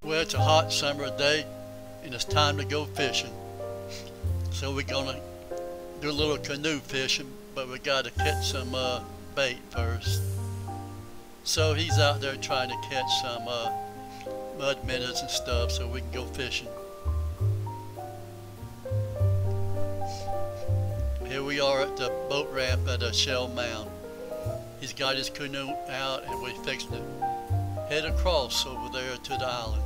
Well, it's a hot summer day and it's time to go fishing. So we're gonna do a little canoe fishing, but we gotta catch some bait first. So he's out there trying to catch some mud minnows and stuff so we can go fishing. Here we are at the boat ramp at a shell mound. He's got his canoe out and we're fixing to head across over there to the island.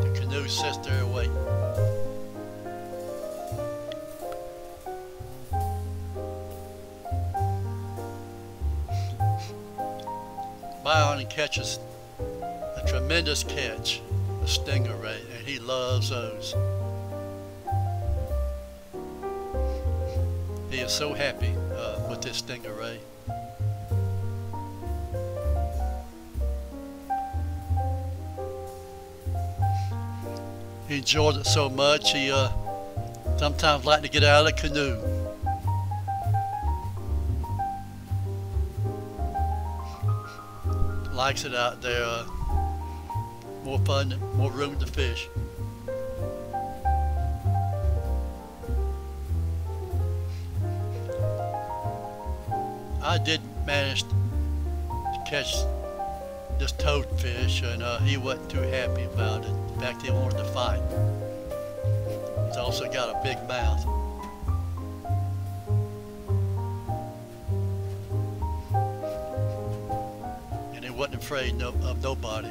The canoe sits there waiting. Byron catches a tremendous catch, a stingray, and he loves those. He is so happy with this stingray. He enjoys it so much he sometimes likes to get out of the canoe. Likes it out there, more fun, more room to fish. I did manage to catch this toadfish, and he wasn't too happy about it. In fact, he wanted to fight. He's also got a big mouth. And he wasn't afraid of nobody.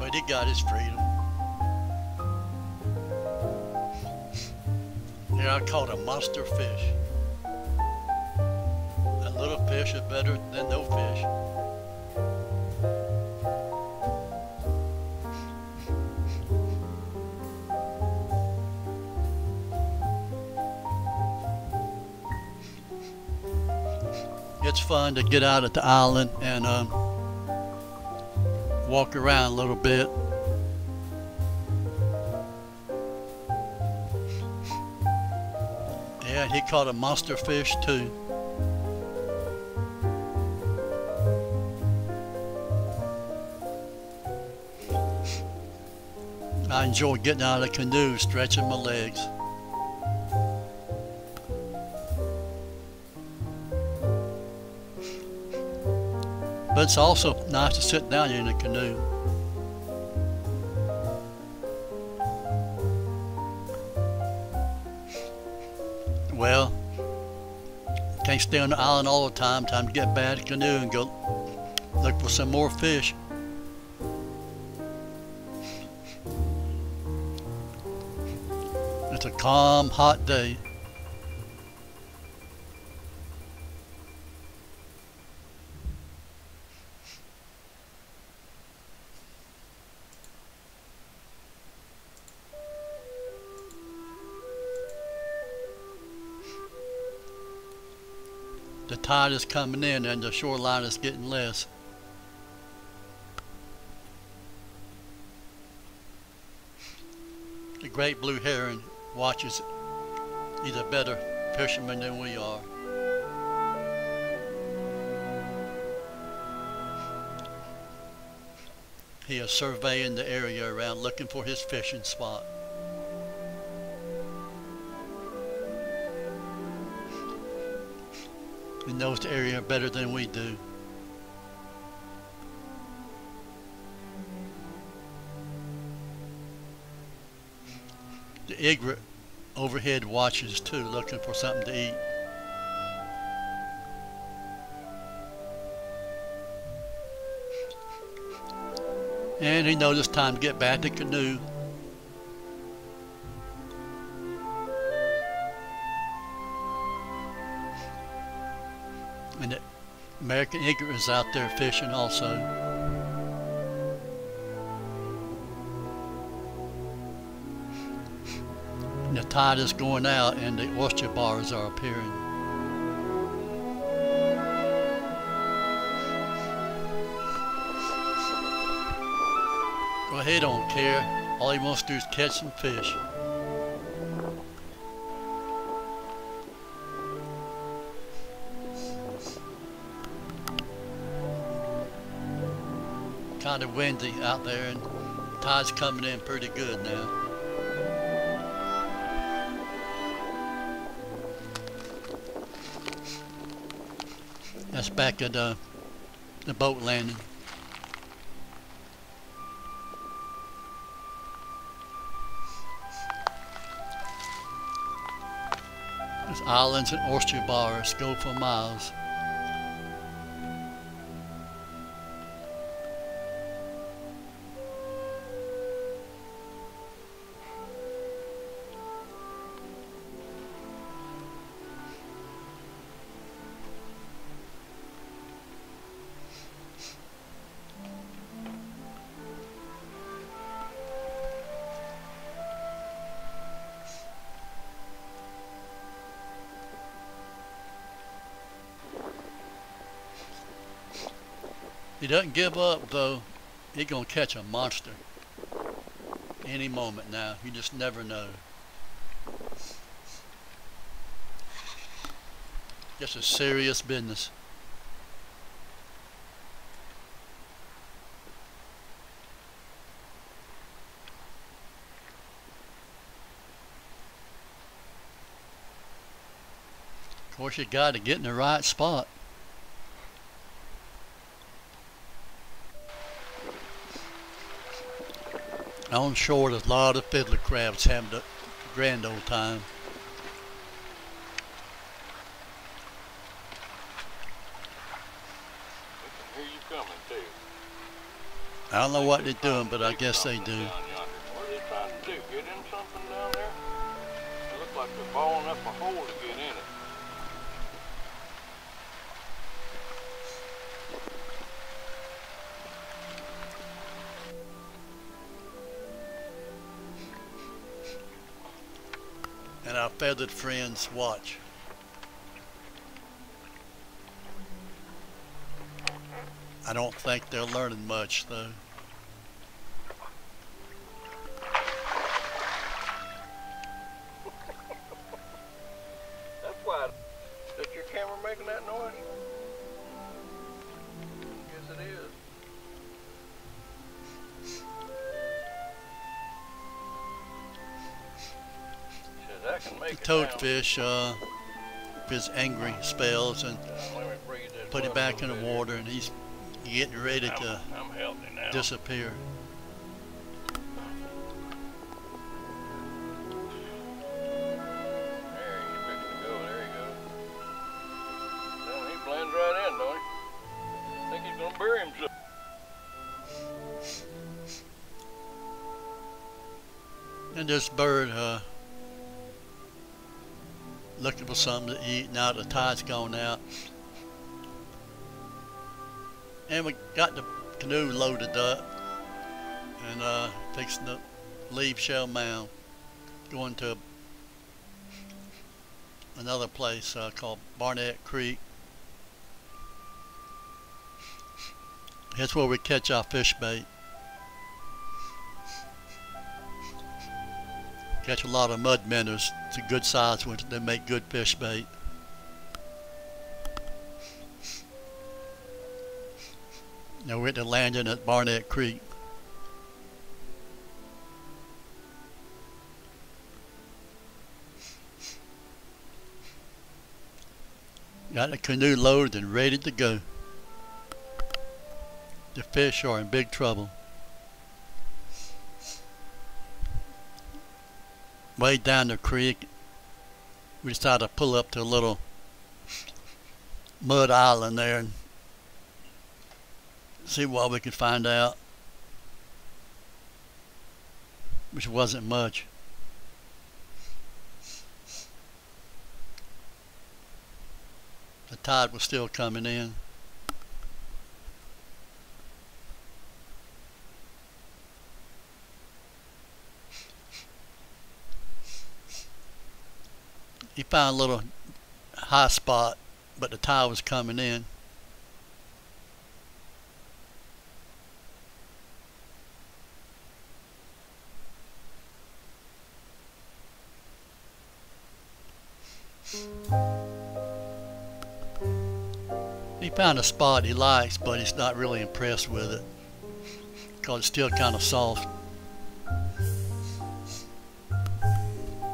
But he got his freedom. Here I caught a monster fish. A little fish is better than no fish. It's fun to get out at the island and walk around a little bit. Yeah, he caught a monster fish too. I enjoy getting out of the canoe, stretching my legs. But it's also nice to sit down in a canoe. Well, can't stay on the island all the time. Time to get back to the canoe and go look for some more fish. It's a calm, hot day. The tide is coming in and the shoreline is getting less. The great blue heron watches. He's a better fisherman than we are. He is surveying the area around looking for his fishing spot. He knows the area better than we do. The egret overhead watches too, looking for something to eat. And he knows it's time to get back to the canoe. And the American egret is out there fishing also. And the tide is going out and the oyster bars are appearing. Well, he don't care. All he wants to do is catch some fish. kind of windy out there, and the tide's coming in pretty good now. That's back at the boat landing. Those islands and oyster bars go for miles. He doesn't give up though. He's gonna catch a monster any moment now. You just never know. Just a serious business. Of course, you got to get in the right spot. On shore, there's a lot of fiddler crabs having a grand old time. We can hear you coming too. I don't know what they're doing, but I guess they do. What are they trying to do? Get in something down there? It looks like they're balling up a hole to get in it. And our feathered friends watch. I don't think they're learning much though. That's why. Is your camera making that noise? Yes, it is. The toadfish, his angry spells, and put him back in the water, and he's getting ready to disappear. There he's fixing to go. There he goes. Well, he blends right in, don't he? I think he's gonna bury himself. And this bird, looking for something to eat. Now the tide's gone out. And we got the canoe loaded up and fixing to leave Shell Mound, going to another place called Barnett Creek. That's where we catch our fish bait. Catch a lot of mud minnows. It's a good size one. They make good fish bait. Now we're at the landing at Barnett Creek. Got the canoe loaded and ready to go. The fish are in big trouble. Way down the creek, we decided to pull up to a little mud island there and see what we could find out, which wasn't much. The tide was still coming in. He found a little high spot, but the tide was coming in. He found a spot he likes, but he's not really impressed with it. because it's still kind of soft.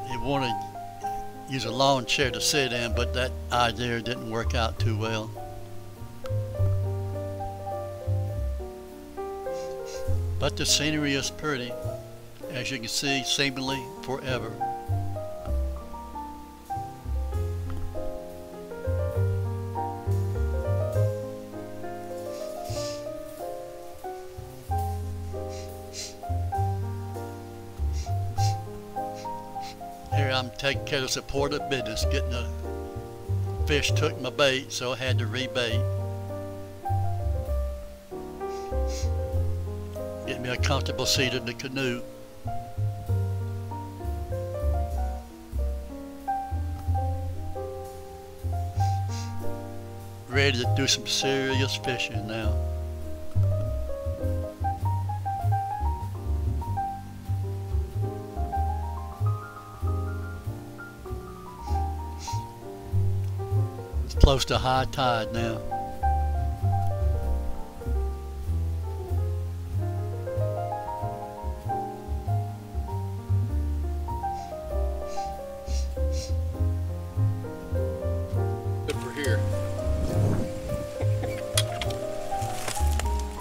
He wanted to use a lawn chair to sit in, but that idea didn't work out too well. But the scenery is pretty, as you can see, seemingly forever. Here I'm taking care of the supportive business, getting the fish took my bait, so I had to rebait. Get me a comfortable seat in the canoe. Ready to do some serious fishing now. It's close to high tide now.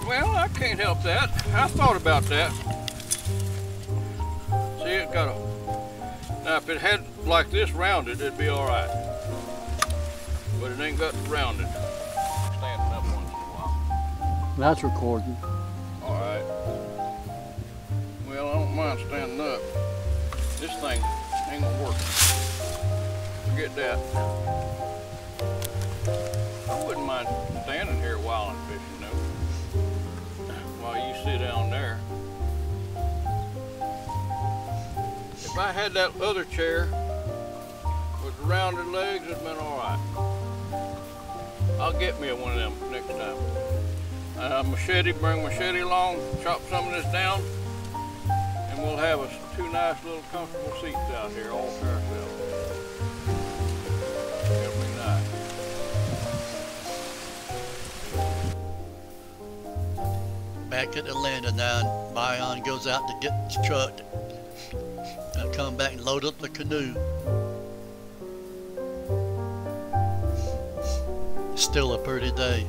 Well, I can't help that. I thought about that. See, it got a... Now, if it had like this rounded, it'd be all right. But it ain't got rounded. Standing up once in a while. That's recording. All right. Well, I don't mind standing up. This thing ain't gonna work. Forget that. I wouldn't mind standing here while I'm fishing, though. While you sit down there. If I had that other chair with the rounded legs, it'd been all right. I'll get me one of them next time. Machete, bring machete along, chop some of this down, and we'll have us two nice little comfortable seats out here all to ourselves. It'll be nice. Back at the landing now, Bion goes out to get his truck. I'll come back and load up the canoe. It's still a pretty day.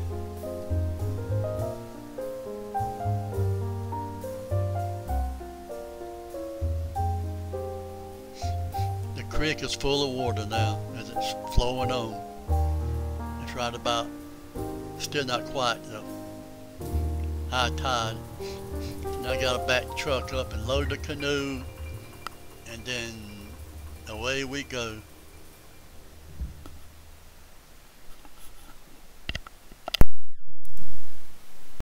The creek is full of water now as it's flowing on. It's right about, still not quite though, high tide. Now I gotta back the truck up and load the canoe, and then away we go.